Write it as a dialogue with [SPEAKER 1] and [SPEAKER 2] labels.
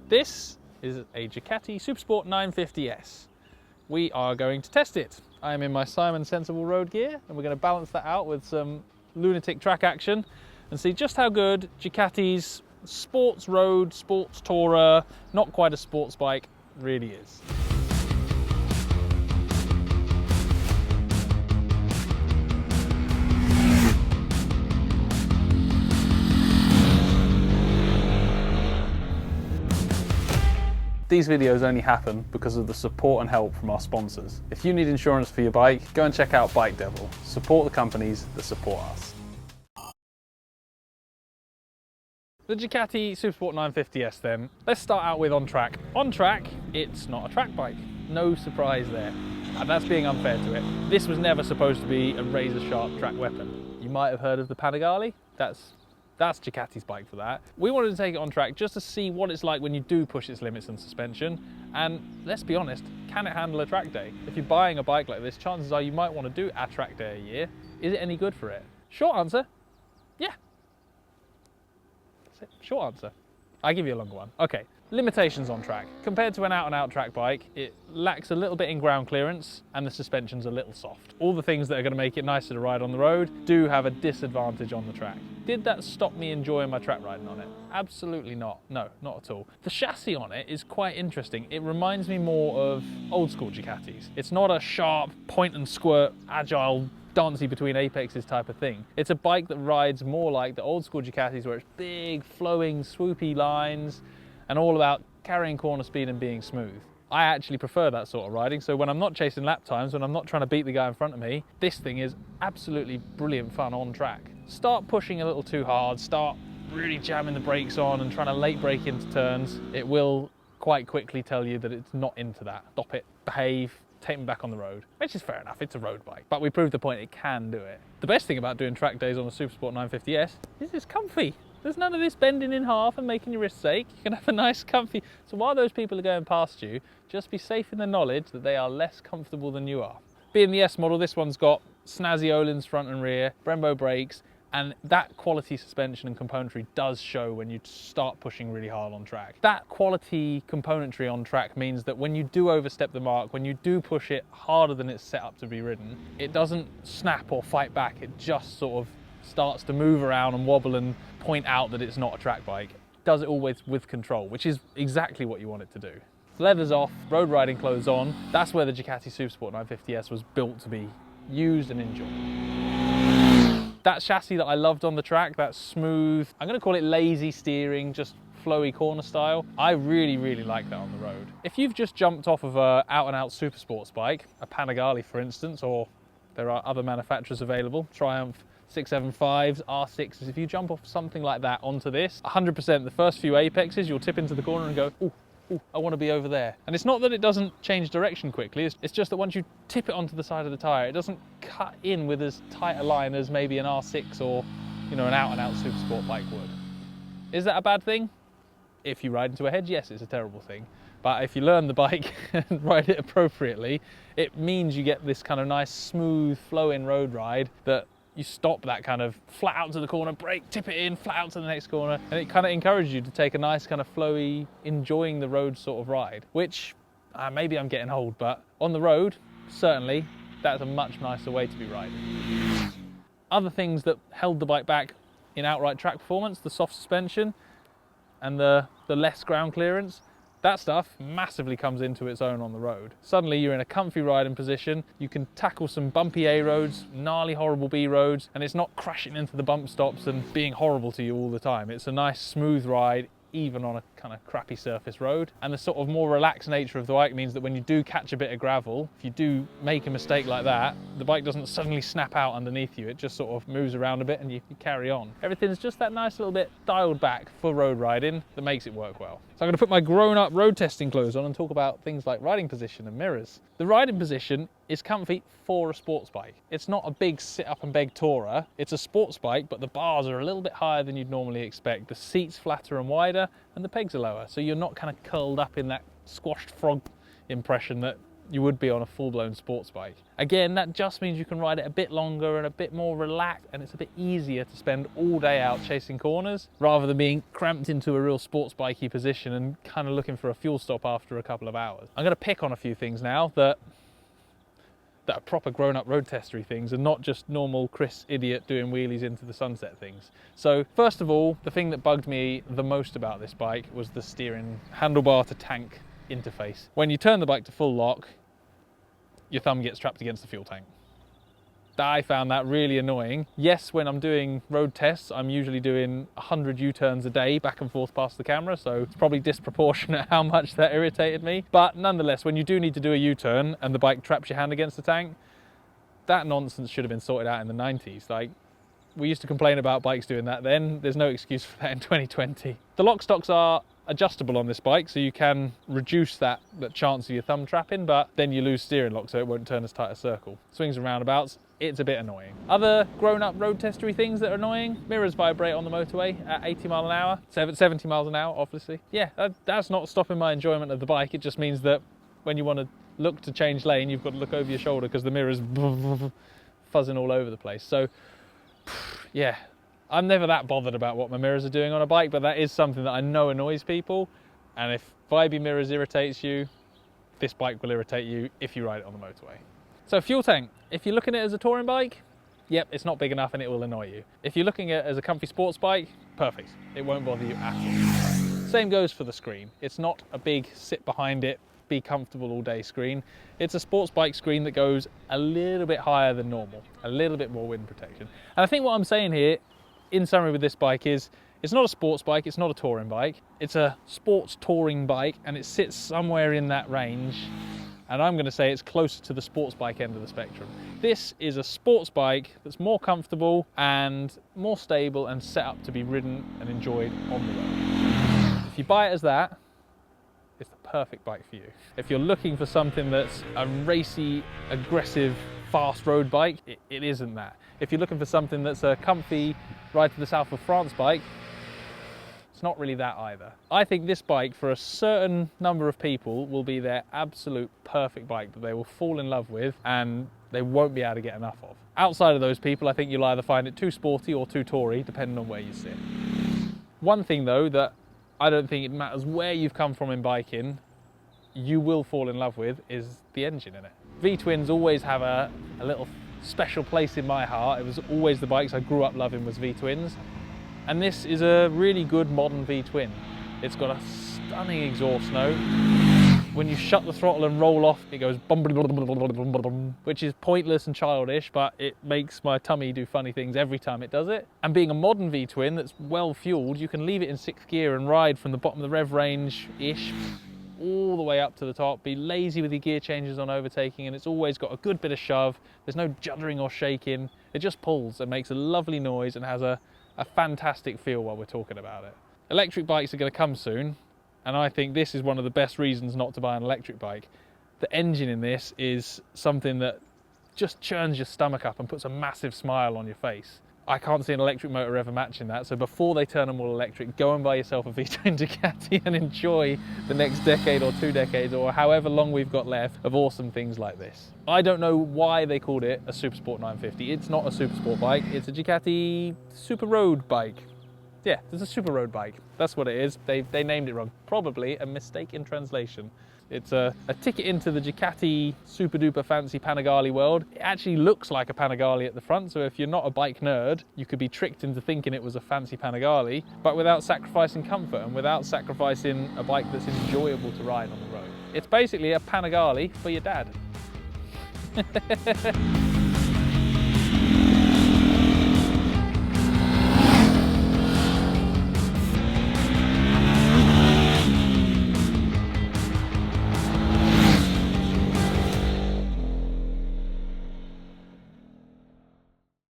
[SPEAKER 1] This is a Ducati SuperSport 950S. We are going to test it. I am in my Simon Sensible road gear and we're going to balance that out with some lunatic track action and see just how good Ducati's sports road, sports tourer, not quite a sports bike, really is. These videos only happen because of the support and help from our sponsors. If you need insurance for your bike, go and check out Bike Devil. Support the companies that support us. The Ducati SuperSport 950S then. Let's start out with on track. On track, it's not a track bike. No surprise there. And that's being unfair to it. This was never supposed to be a razor-sharp track weapon. You might have heard of the Panigale. That's Ducati's bike for that. We wanted to take it on track just to see what it's like when you do push its limits and suspension. And let's be honest, can it handle a track day? If you're buying a bike like this, chances are you might want to do a track day a year. Is it any good for it? Short answer, yeah. That's it. Short answer. I'll give you a longer one. Okay, limitations on track. Compared to an out-and-out track bike, it lacks a little bit in ground clearance and the suspension's a little soft. All the things that are going to make it nicer to ride on the road do have a disadvantage on the track. Did that stop me enjoying my track riding on it? Absolutely not. No, not at all. The chassis on it is quite interesting. It reminds me more of old school Ducatis. It's not a sharp point and squirt, agile, dancey between apexes type of thing. It's a bike that rides more like the old school Ducatis where it's big, flowing, swoopy lines and all about carrying corner speed and being smooth. I actually prefer that sort of riding, so when I'm not chasing lap times, when I'm not trying to beat the guy in front of me, this thing is absolutely brilliant fun on track. Start pushing a little too hard, start really jamming the brakes on and trying to late brake into turns, it will quite quickly tell you that it's not into that. Stop it, behave, take me back on the road, which is fair enough, it's a road bike, but we proved the point it can do it. The best thing about doing track days on a SuperSport 950S is it's comfy. There's none of this bending in half and making your wrists ache. You can have a nice comfy, so while those people are going past you, just be safe in the knowledge that they are less comfortable than you are. Being the S model, this one's got snazzy Öhlins front and rear, Brembo brakes, and that quality suspension and componentry does show when you start pushing really hard on track. That quality componentry on track means that when you do overstep the mark, when you do push it harder than it's set up to be ridden, it doesn't snap or fight back, it just sort of starts to move around and wobble and point out that it's not a track bike. Does it always with control, which is exactly what you want it to do. Leathers off, road riding clothes on, that's where the Ducati SuperSport 950S was built to be used and enjoyed. That chassis that I loved on the track, that smooth, I'm going to call it lazy steering, just flowy corner style, I really, really like that on the road. If you've just jumped off of a out-and-out super sports bike, a Panigale for instance, or there are other manufacturers available, Triumph 675s, R6s, if you jump off something like that onto this, 100% the first few apexes you'll tip into the corner and go, ooh, I want to be over there. And it's not that it doesn't change direction quickly, it's just that once you tip it onto the side of the tyre, it doesn't cut in with as tight a line as maybe an R6 or, you know, an out-and-out super sport bike would. Is that a bad thing? If you ride into a hedge, yes, it's a terrible thing. But if you learn the bike and ride it appropriately, it means you get this kind of nice, smooth, flowing road ride that you stop that kind of flat out to the corner, brake, tip it in, flat out to the next corner, and it kind of encourages you to take a nice kind of flowy, enjoying the road sort of ride, which maybe I'm getting old, but on the road, certainly, that's a much nicer way to be riding. Other things that held the bike back in outright track performance, the soft suspension and the less ground clearance, that stuff massively comes into its own on the road. Suddenly you're in a comfy riding position, you can tackle some bumpy A roads, gnarly horrible B roads, and it's not crashing into the bump stops and being horrible to you all the time. It's a nice smooth ride, even on a kind of crappy surface road. And the sort of more relaxed nature of the bike means that when you do catch a bit of gravel, if you do make a mistake like that, the bike doesn't suddenly snap out underneath you, it just sort of moves around a bit and you carry on. Everything's just that nice little bit dialed back for road riding that makes it work well. So I'm going to put my grown-up road testing clothes on and talk about things like riding position and mirrors. The riding position is comfy for a sports bike. It's not a big sit-up and beg tourer. It's a sports bike, but the bars are a little bit higher than you'd normally expect. The seat's flatter and wider, and the pegs are lower, so you're not kind of curled up in that squashed frog impression that you would be on a full-blown sports bike. Again, that just means you can ride it a bit longer and a bit more relaxed, and it's a bit easier to spend all day out chasing corners rather than being cramped into a real sports bikey position and kind of looking for a fuel stop after a couple of hours. I'm going to pick on a few things now that are proper grown-up road testery things and not just normal Chris idiot doing wheelies into the sunset things. So first of all, the thing that bugged me the most about this bike was the steering handlebar to tank interface. When you turn the bike to full lock, your thumb gets trapped against the fuel tank. I found that really annoying. Yes, when I'm doing road tests, I'm usually doing 100 U-turns a day back and forth past the camera, so it's probably disproportionate how much that irritated me. But nonetheless, when you do need to do a U-turn and the bike traps your hand against the tank, that nonsense should have been sorted out in the 90s. Like, we used to complain about bikes doing that then. There's no excuse for that in 2020. The lock stocks are adjustable on this bike, so you can reduce that chance of your thumb trapping, but then you lose steering lock, so it won't turn as tight a circle. Swings and roundabouts, it's a bit annoying. Other grown-up road testery things that are annoying: mirrors vibrate on the motorway at 80 miles an hour, 70 miles an hour, obviously. Yeah, that's not stopping my enjoyment of the bike. It just means that when you want to look to change lane, you've got to look over your shoulder because the mirror's fuzzing all over the place. So, yeah. I'm never that bothered about what my mirrors are doing on a bike, but that is something that I know annoys people. And if vibey mirrors irritates you, this bike will irritate you if you ride it on the motorway. So fuel tank, if you're looking at it as a touring bike, yep, it's not big enough and it will annoy you. If you're looking at it as a comfy sports bike, perfect. It won't bother you at all. Same goes for the screen. It's not a big sit behind it, be comfortable all day screen. It's a sports bike screen that goes a little bit higher than normal, a little bit more wind protection. And I think what I'm saying here, in summary with this bike, is it's not a sports bike, it's not a touring bike, it's a sports touring bike, and it sits somewhere in that range, and I'm going to say it's closer to the sports bike end of the spectrum. This is a sports bike that's more comfortable and more stable and set up to be ridden and enjoyed on the road. If you buy it as that, it's the perfect bike for you. If you're looking for something that's a racy, aggressive, fast road bike, it isn't that. If you're looking for something that's a comfy ride to the south of France bike, it's not really that either. I think this bike, for a certain number of people, will be their absolute perfect bike that they will fall in love with and they won't be able to get enough of. Outside of those people, I think you'll either find it too sporty or too toury, depending on where you sit. One thing though, that I don't think it matters where you've come from in biking, you will fall in love with, is the engine in it. V-twins always have a little special place in my heart. It was always the bikes I grew up loving was V-twins. And this is a really good modern V-twin. It's got a stunning exhaust note. When you shut the throttle and roll off, it goes bum, which is pointless and childish, but it makes my tummy do funny things every time it does it. And being a modern V-twin that's well fueled, you can leave it in 6th gear and ride from the bottom of the rev range-ish all the way up to the top, be lazy with your gear changes on overtaking, and it's always got a good bit of shove. There's no juddering or shaking. It just pulls and makes a lovely noise and has a fantastic feel while we're talking about it. Electric bikes are going to come soon, and I think this is one of the best reasons not to buy an electric bike. The engine in this is something that just churns your stomach up and puts a massive smile on your face. I can't see an electric motor ever matching that, so before they turn them all electric, go and buy yourself a V-twin Ducati and enjoy the next decade or 2 decades or however long we've got left of awesome things like this. I don't know why they called it a SuperSport 950. It's not a Supersport bike, it's a Ducati Super Road bike. Yeah, it's a Super Road bike. That's what it is. They named it wrong. Probably a mistake in translation. It's a ticket into the Ducati super duper fancy Panigale world. It actually looks like a Panigale at the front, so if you're not a bike nerd, you could be tricked into thinking it was a fancy Panigale, but without sacrificing comfort and without sacrificing a bike that's enjoyable to ride on the road. It's basically a Panigale for your dad.